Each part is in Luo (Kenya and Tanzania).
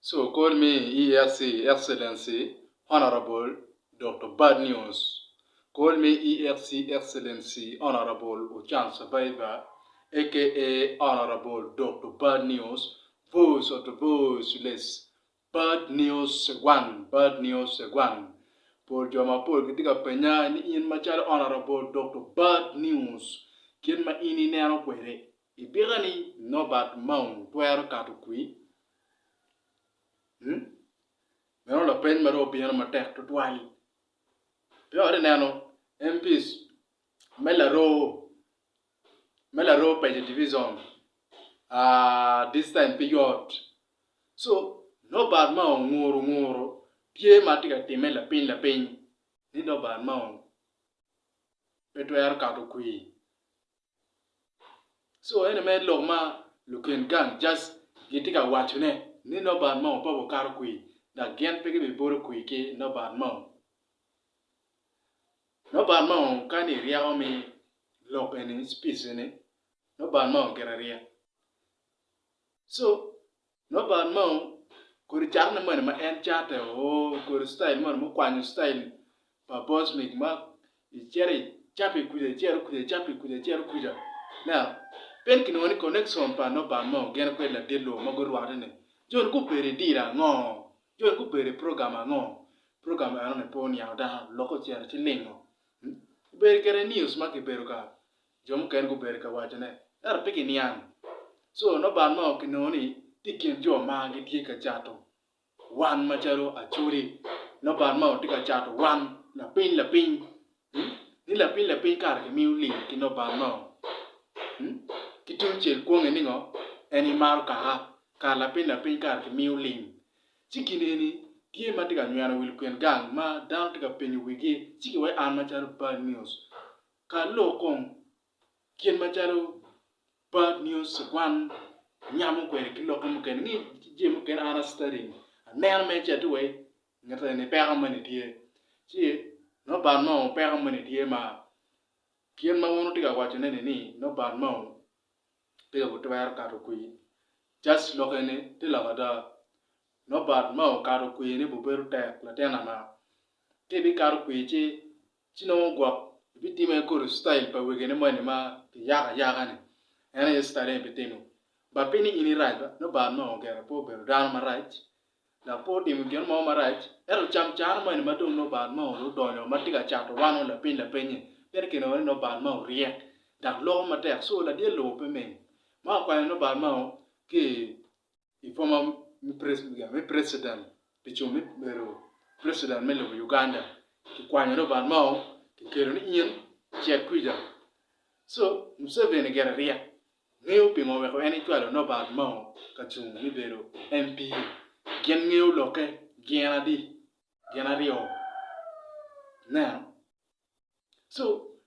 So call me ERC Excellency Honorable Dr. Bad News. Call me ERC Excellency Honorable Uchan Sabaiba, aka Honorable Dr. Bad News, voice of the voiceless. Bad News One, Bad News One. Por joma por ketika penya ni in machal Honorable Dr. Bad News. Kien ma ini nero kwere. Ibirani no bad mount where katukui. Mero la pen mero biano matek to twali. Pero de nano MPs melaro page division this time period. So no bad ma ngoro pie matika time la pen ni no bad ma petwer ka to kui. So ene me lo ma luken gang just gitika watune ni no bad ma pa bo kar kui da gen pege be boro kui ke no bad ma. No bad man can ria me lock any space in it. No bad man get a ria. So no bad man could charm the money my end chatter or could style man mukwan style. But boss make mark is cherry chappy could a chair could a chappy could a chair could. Now pen can only connect some pan no bad man get a quella dillo mogurwane. John Cooper dira no. John Cooper program no. Program on a pony out down local chair chilling. Berkere news maki beruka jom ken go berka wajane ar peke nian so no ban ma kinoni tiken jo ma gi tika chato wan macharo achuri no ban ma tika chato wan la pin ni la pin kar ke miuli ki no ban ma ki tun che kwonge ni ngo eni mar ka la pin kar ke miuli chikineni tie matika nyana wil kwen gang ma down tika penyu wigi chiki wai an macharo bad news ka lo kong kien macharo bad news one nyamu kwen ki lo kong ken ni jem ken ana studying ner me chatu wai ngata ne pera mani tie chi no bad ma pera mani tie ma kien ma wono tika wacho ne ni no bad ma tika butwar ka to kui just lo ken ti la da no bad ma ka to kui ni bu beru tek la tena ma te bi ka to kui chi no gwa bitime ko style pa wegene mani ma yaga ne ene style bitime ba pini ini right no bad ma ogera po beru dan ma right da po dim gen ma right ero cham char mani ma dum no bad ma ro donyo ma tiga chato wano la penye per ke no bad ma react da lo ma tek so la de lo pe men ma kwa no bad ma ke ifoma mi president pichumi beru president melo Uganda ki kwa no bad ma kero ni ien che kuida so Museveni get a ria ngeu pingo we ko eni twalo no bad ma ka chung ni bero MP gen ngeu loke gena rio now so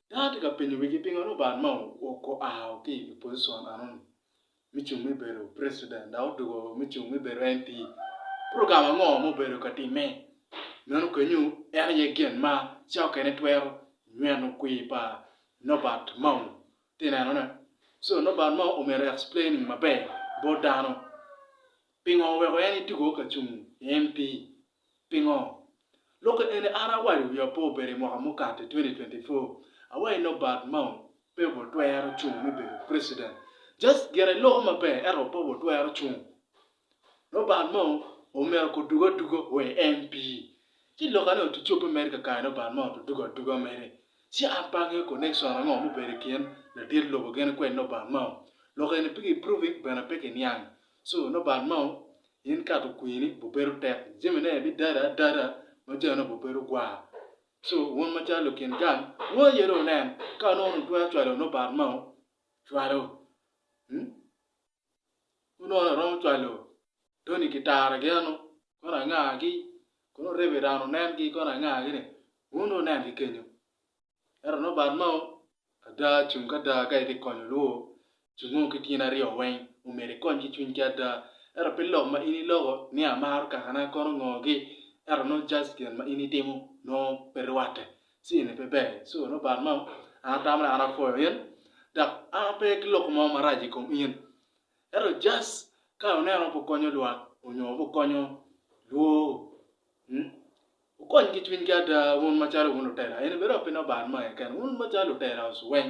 that ka pinyo we pingo no bad ma o ko okay position anon mi chung mi bero president da odugo mi chung mi bero MP program ngo mo bero ka time nanu ko nyu ere gen ma cha ka ne twero nyano kui pa no bad mau tina no so no bad mau o mere explaining mabe bodano pingo we any tugo ka chung MP pingo look at any ara wari we po bere mo amukate 2024 away no bad mau people twero chung mi be president just get a law mabe ero po twero chung no bad mau o mere ko dugo we MP ti lokano to chop America ka no bad mau to dugo mere si ampange connection ngo mo bere kien na dir logo gen ko no bad mau lo gen pigi proving bana peke niang so no bad mau in ka to kuini bu beru tek jemene bi dara mo jeno bu beru gwa so won ma cha lo ken gan wo yero nan ka no no no bad mau chwaro uno na rom chwalo doni kitara geno kona ngagi kono reverano nan gi kona ngagi ne uno nan gi kenyo era no bad mau ada chunga da ga ide kono lo chungu kitina rio wen umere konji chunga da era pillo ma ini logo ni amar ka kana kono ngogi era no just gen ma ini demo no perwate si ne bebe so no bad mau atamra ana fo yen da ape kilo ko ma maraji kom yen era just ka onero bukonyo lwa onyo bukonyo luo ukon ki twin ka da won machalo won tera en bero pino ban ma kan won machalo tera oswen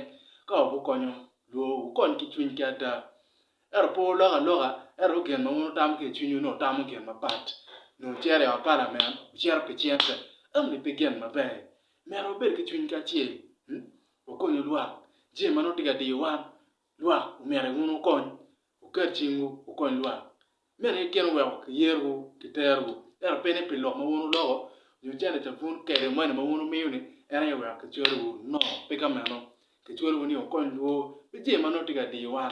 ka bukonyo luo ukon ki twin ka da po loga gen ma won tam ke twin no tam gen ma pat no chere a parliament cher pe chiente am ni pe gen ma be mero ber ki twin ka chiel ukonyo lwa je mano tiga di wan lwa mere won ukon uker chingu ukon lwa mere ken we yeru kiteru pene pe lo ma won logo you tell it upon carry money ma wonu miuni era we ka choro no pe ka mano ke choro ni o kon do be je mano tiga di wan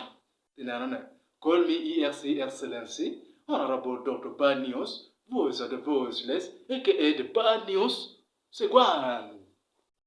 tinana na call me EFC Excellency Honorable Dr. Bad News voice of the voiceless aka the bad news c'est quoi